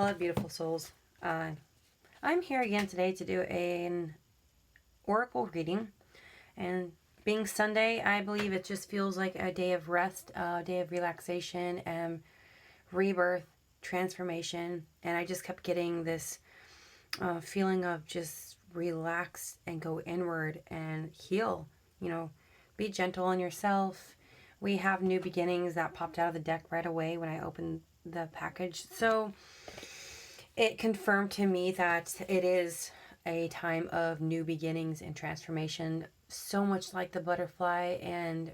Hello, beautiful souls. I'm here again today to do an oracle reading. And being Sunday, I believe it just feels like a day of rest, a day of relaxation, and rebirth, transformation. And I just kept getting this feeling of just relax and go inward and heal. Be gentle on yourself. We have new beginnings that popped out of the deck right away when I opened the package. So it confirmed to me that it is a time of new beginnings and transformation, so much like the butterfly, and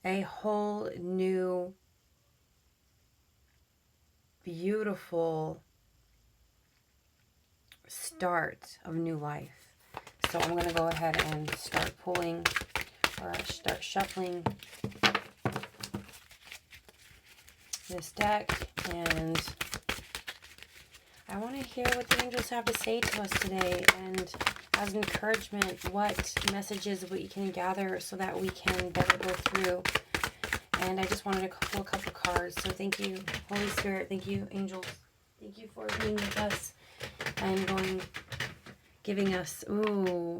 a whole new, beautiful start of new life. So I'm going to go ahead and start pulling, or start shuffling this deck, and I want to hear what the angels have to say to us today, and as encouragement, what messages we can gather so that we can better go through. And I just wanted to pull a couple cards. So thank you, Holy Spirit. Thank you, angels. Thank you for being with us and giving us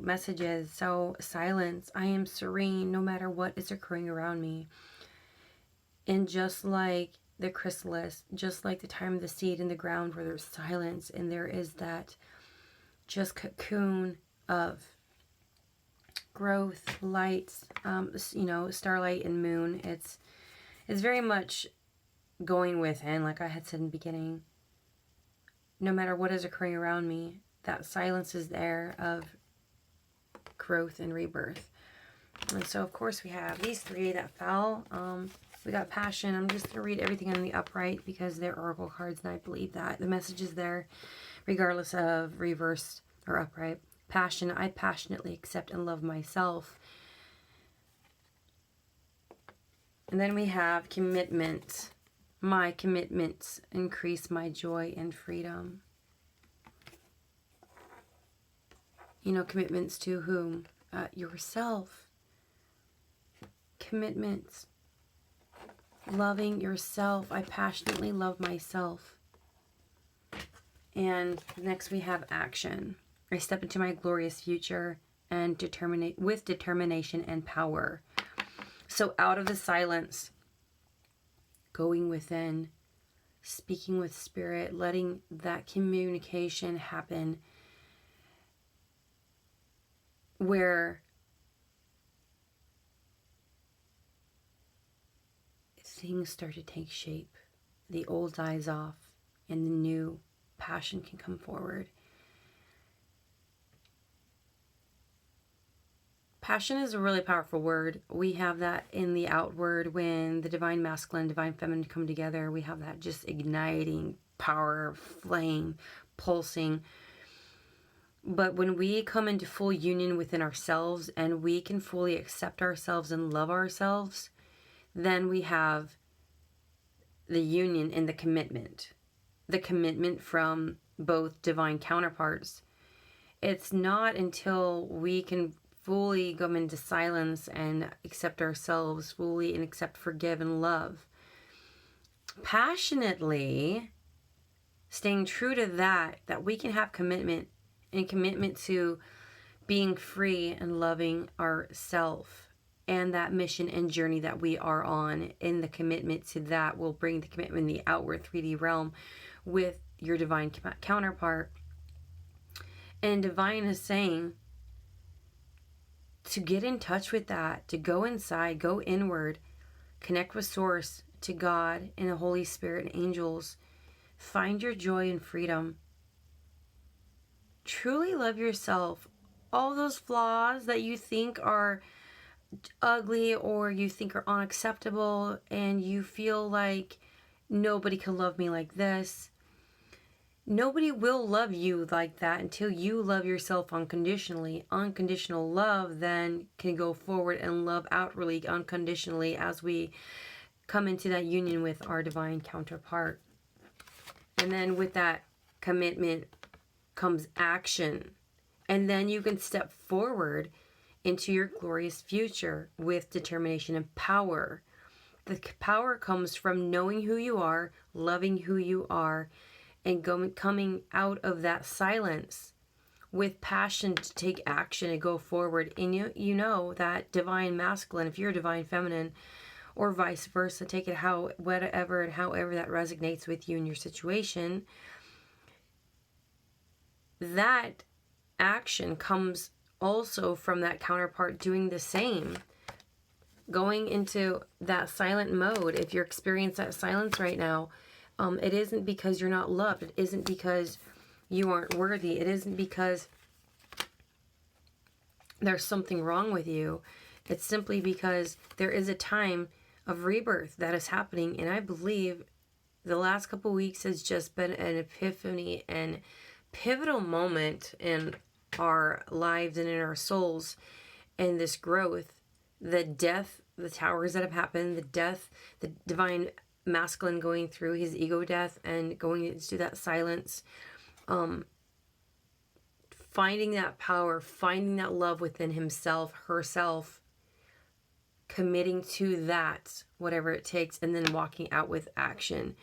messages. So silence. I am serene no matter what is occurring around me. And just like the chrysalis, just like the time of the seed in the ground where there's silence and there is that just cocoon of growth, light, starlight and moon. It's very much going within, like I had said in the beginning. No matter what is occurring around me, that silence is there of growth and rebirth. And so, of course, we have these three that fell. We got passion. I'm just going to read everything on the upright because they're oracle cards, and I believe that the message is there regardless of reverse or upright. Passion. I passionately accept and love myself. And then we have commitment. My commitments increase my joy and freedom. Commitments to whom? Yourself. Commitments. Loving yourself. I passionately love myself. And next we have action. I step into my glorious future and with determination and power. So out of the silence, going within, speaking with spirit, letting that communication happen where things start to take shape. The old dies off and the new passion can come forward. Passion is a really powerful word. We have that in the outward when the divine masculine, divine feminine come together. We have that just igniting power, flame, pulsing. But when we come into full union within ourselves and we can fully accept ourselves and love ourselves, then we have the union and the commitment. The commitment from both divine counterparts. It's not until we can fully go into silence and accept ourselves fully and accept, forgive, and love passionately, staying true to that we can have commitment and commitment to being free and loving ourself and that mission and journey that we are on. And the commitment to that will bring the commitment in the outward 3D realm with your divine counterpart. And divine is saying to get in touch with that, to go inside, go inward, connect with Source, to God and the Holy Spirit and angels. Find your joy and freedom. Truly love yourself. All those flaws that you think are ugly or you think are unacceptable and you feel like nobody can love me like this. Nobody will love you like that until you love yourself unconditionally. Unconditional love then can go forward and love outwardly unconditionally as we come into that union with our divine counterpart. And then with that commitment comes action. And then you can step forward into your glorious future with determination and power. the power comes from knowing who you are, loving who you are, and coming out of that silence with passion to take action and go forward. And you know that divine masculine, if you're divine feminine, or vice versa, take it whatever and however that resonates with you in your situation, that action comes also from that counterpart doing the same. Going into that silent mode. If you're experiencing that silence right now, it isn't because you're not loved. It isn't because you aren't worthy. It isn't because there's something wrong with you. It's simply because there is a time of rebirth that is happening. And I believe the last couple weeks has just been an epiphany and pivotal moment in our lives and in our souls, and this growth, the death, the towers that have happened, the death, the divine masculine going through his ego death and going into that silence, finding that power, finding that love within himself, herself, committing to that, whatever it takes, and then walking out with action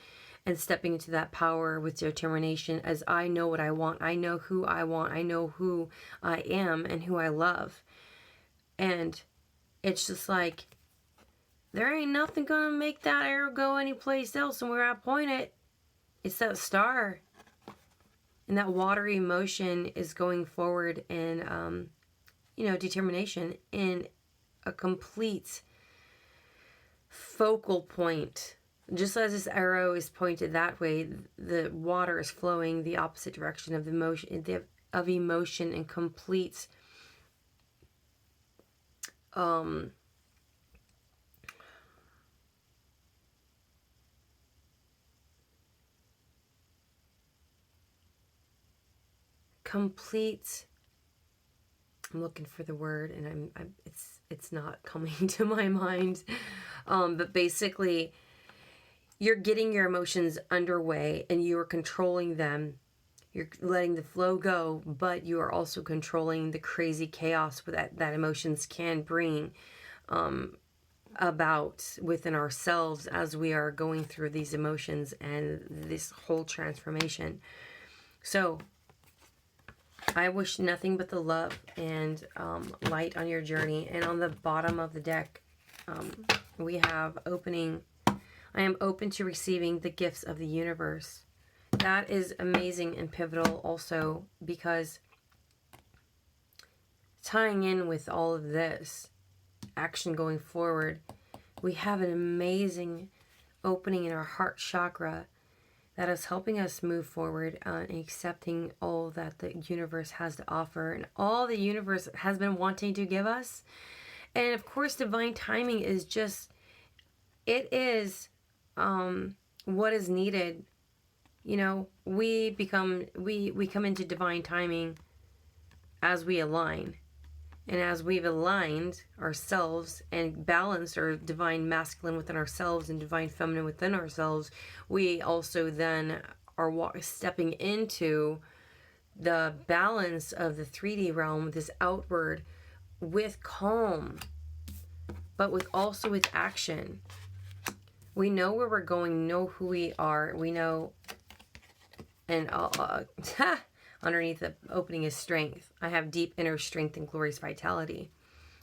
and stepping into that power with determination as I know what I want. I know who I want. I know who I am and who I love. And it's just like, there ain't nothing gonna make that arrow go anyplace else and where I point it. It's that star. And that watery motion is going forward in, determination in a complete focal point. Just as this arrow is pointed that way, the water is flowing the opposite direction of the motion, of emotion and complete I'm looking for the word and it's not coming to my mind, but basically you're getting your emotions underway and you are controlling them. You're letting the flow go, but you are also controlling the crazy chaos that emotions can bring about within ourselves as we are going through these emotions and this whole transformation. So I wish nothing but the love and light on your journey. And on the bottom of the deck, we have opening. I am open to receiving the gifts of the universe. That is amazing and pivotal also, because tying in with all of this action going forward, we have an amazing opening in our heart chakra that is helping us move forward and accepting all that the universe has to offer and all the universe has been wanting to give us. And of course, divine timing is just, it is what is needed. You know, we come into divine timing as we align. And as we've aligned ourselves and balanced our divine masculine within ourselves and divine feminine within ourselves, we also then are stepping into the balance of the 3D realm, this outward, with calm, but also with action. We know where we're going, know who we are, we know, and underneath the opening is strength. I have deep inner strength and glorious vitality.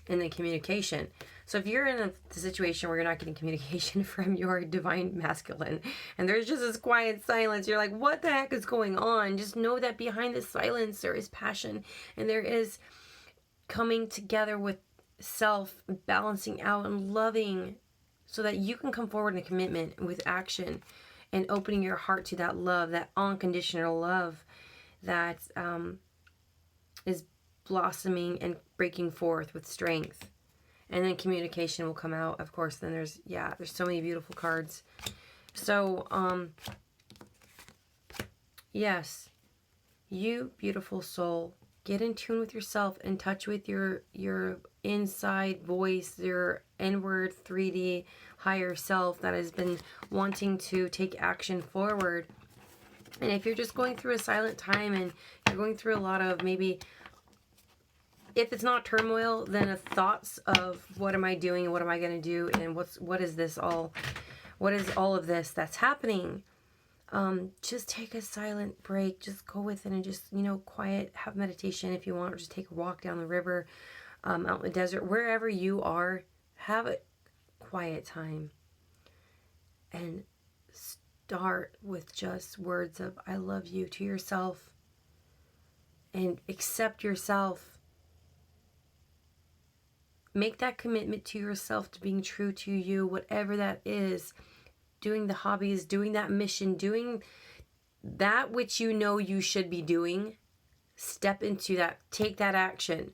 And then communication. So if you're in a situation where you're not getting communication from your divine masculine, and there's just this quiet silence, you're like, what the heck is going on? Just know that behind the silence there is passion, and there is coming together with self, balancing out and loving, so that you can come forward in a commitment with action and opening your heart to that love, that unconditional love that is blossoming and breaking forth with strength. And then communication will come out, of course. Then there's so many beautiful cards. So yes, you beautiful soul, get in tune with yourself, in touch with your inside voice, your inward 3D higher self that has been wanting to take action forward. And if you're just going through a silent time and you're going through a lot of maybe if it's not turmoil, then the thoughts of what am I doing and what am I going to do and what is all of this that's happening. Just take a silent break. Just go within and just, quiet, have meditation if you want, or just take a walk down the river, out in the desert, wherever you are, have a quiet time and start with just words of I love you to yourself and accept yourself. Make that commitment to yourself, to being true to you, whatever that is. Doing the hobbies, doing that mission, doing that which you should be doing. Step into that. Take that action.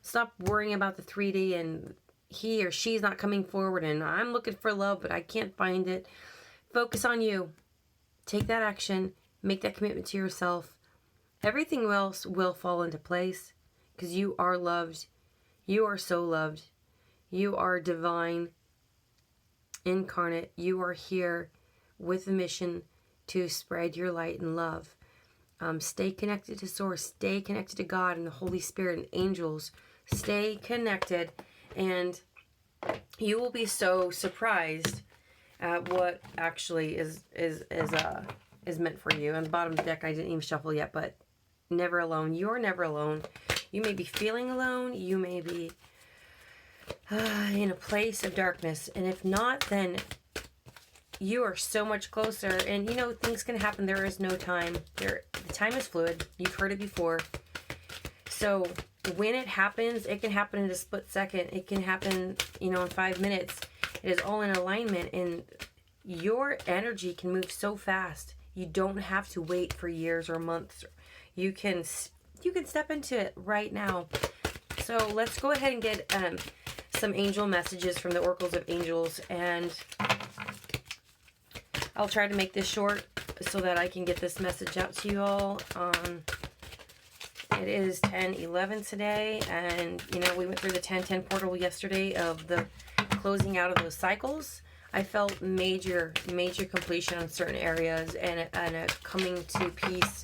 Stop worrying about the 3D and he or she's not coming forward and I'm looking for love, but I can't find it. Focus on you. Take that action. Make that commitment to yourself. Everything else will fall into place because you are loved. You are so loved. You are divine, incarnate. You are here with a mission to spread your light and love. Stay connected to Source. Stay connected to God and the Holy Spirit and angels. Stay connected, and you will be so surprised at what actually is meant for you. On the bottom of the deck, I didn't even shuffle yet, but never alone. You are never alone. You may be feeling alone. You may be in a place of darkness. And if not, then you are so much closer. And, things can happen. There is no time. The time is fluid. You've heard it before. So when it happens, it can happen in a split second. It can happen, in 5 minutes. It is all in alignment. And your energy can move so fast. You don't have to wait for years or months. You can step into it right now. So let's go ahead and get some angel messages from the oracles of angels, and I'll try to make this short so that I can get this message out to you all. It is 10:11 today, and we went through the 10:10 portal yesterday of the closing out of those cycles. I felt major completion on certain areas and a coming to peace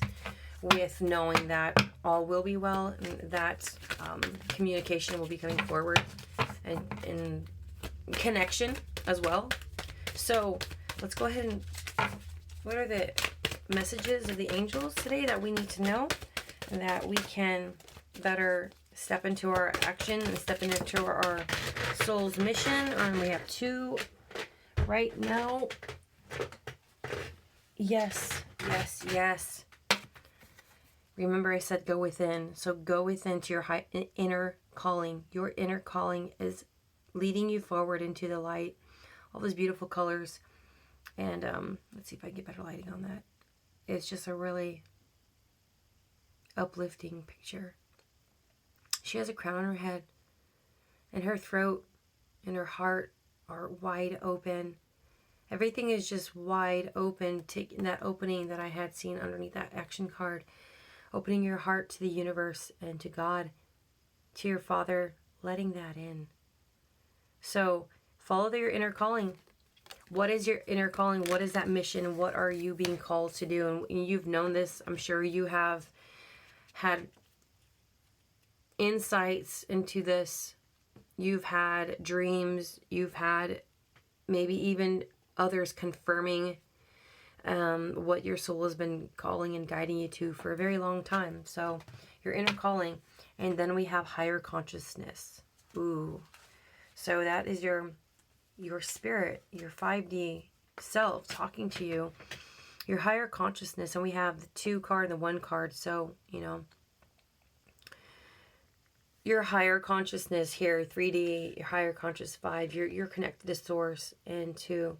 with knowing that all will be well and that communication will be coming forward and connection as well. So let's go ahead and what are the messages of the angels today that we need to know and that we can better step into our action and step into our soul's mission? And we have 2 right now. Yes. Remember I said go within. So go within to your inner calling. Your inner calling is leading you forward into the light. All those beautiful colors. And let's see if I can get better lighting on that. It's just a really uplifting picture. She has a crown on her head. And her throat and her heart are wide open. Everything is just wide open. Taking that opening that I had seen underneath that action card. Opening your heart to the universe and to God, to your Father, letting that in. So follow your inner calling. What is your inner calling? What is that mission? What are you being called to do? And you've known this. I'm sure you have had insights into this. You've had dreams. You've had maybe even others confirming what your soul has been calling and guiding you to for a very long time. So your inner calling. And then we have higher consciousness. Ooh. So that is your spirit, your 5D self talking to you, your higher consciousness. And we have the 2 card and the 1 card. So, your higher consciousness here, 3D, your higher conscious 5, you're connected to Source and to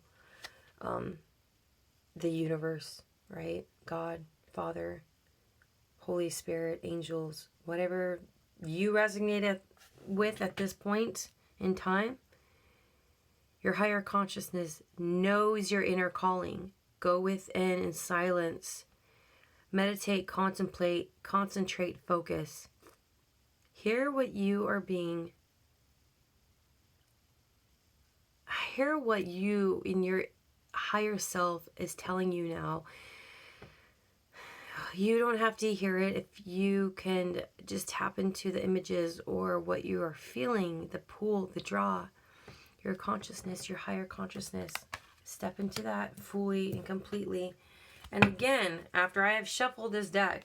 the universe, right? God, Father, Holy Spirit, angels, whatever you resonate with at this point in time. Your higher consciousness knows your inner calling. Go within in silence. Meditate, contemplate, concentrate, focus. Hear what you are being. Hear what you in your higher self is telling you now. You don't have to hear it. If you can just tap into the images or what you are feeling, the pull, the draw, your consciousness, your higher consciousness. Step into that fully and completely. And again, after I have shuffled this deck,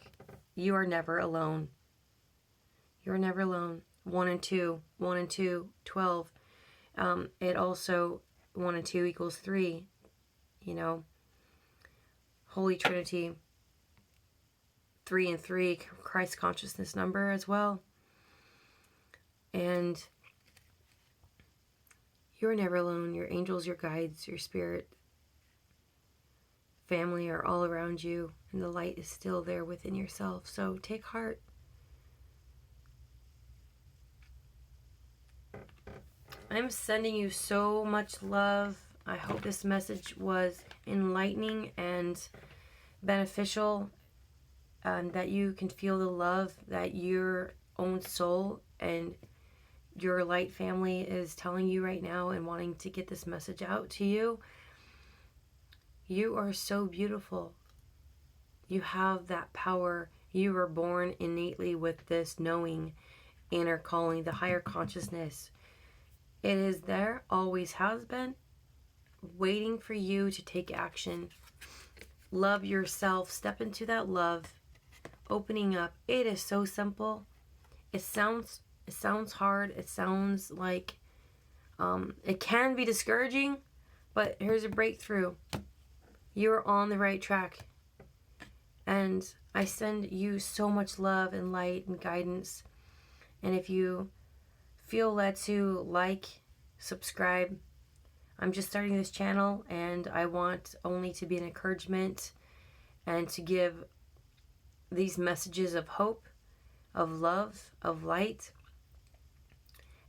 you are never alone. You're never alone. 1 and 2, 1 and 2, 12. It also, 1 and 2 equals 3. You know, Holy Trinity, 3 and 3, Christ consciousness number as well. And you're never alone. Your angels, your guides, your spirit, family are all around you, and the light is still there within yourself. So take heart. I'm sending you so much love. I hope this message was enlightening and beneficial, that you can feel the love that your own soul and your light family is telling you right now and wanting to get this message out to you. You are so beautiful. You have that power. You were born innately with this knowing, inner calling, the higher consciousness. It is there, always has been, waiting for you to take action. Love yourself. Step into that love. Opening up. It is so simple. It sounds hard. It sounds like it can be discouraging, but here's a breakthrough. You're on the right track. And I send you so much love and light and guidance. And if you feel led to like, subscribe. I'm just starting this channel, and I want only to be an encouragement and to give these messages of hope, of love, of light.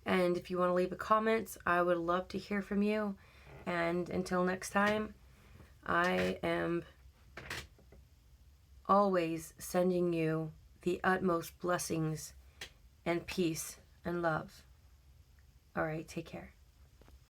And if you want to leave a comment, I would love to hear from you. And until next time, I am always sending you the utmost blessings and peace and love. All right, take care.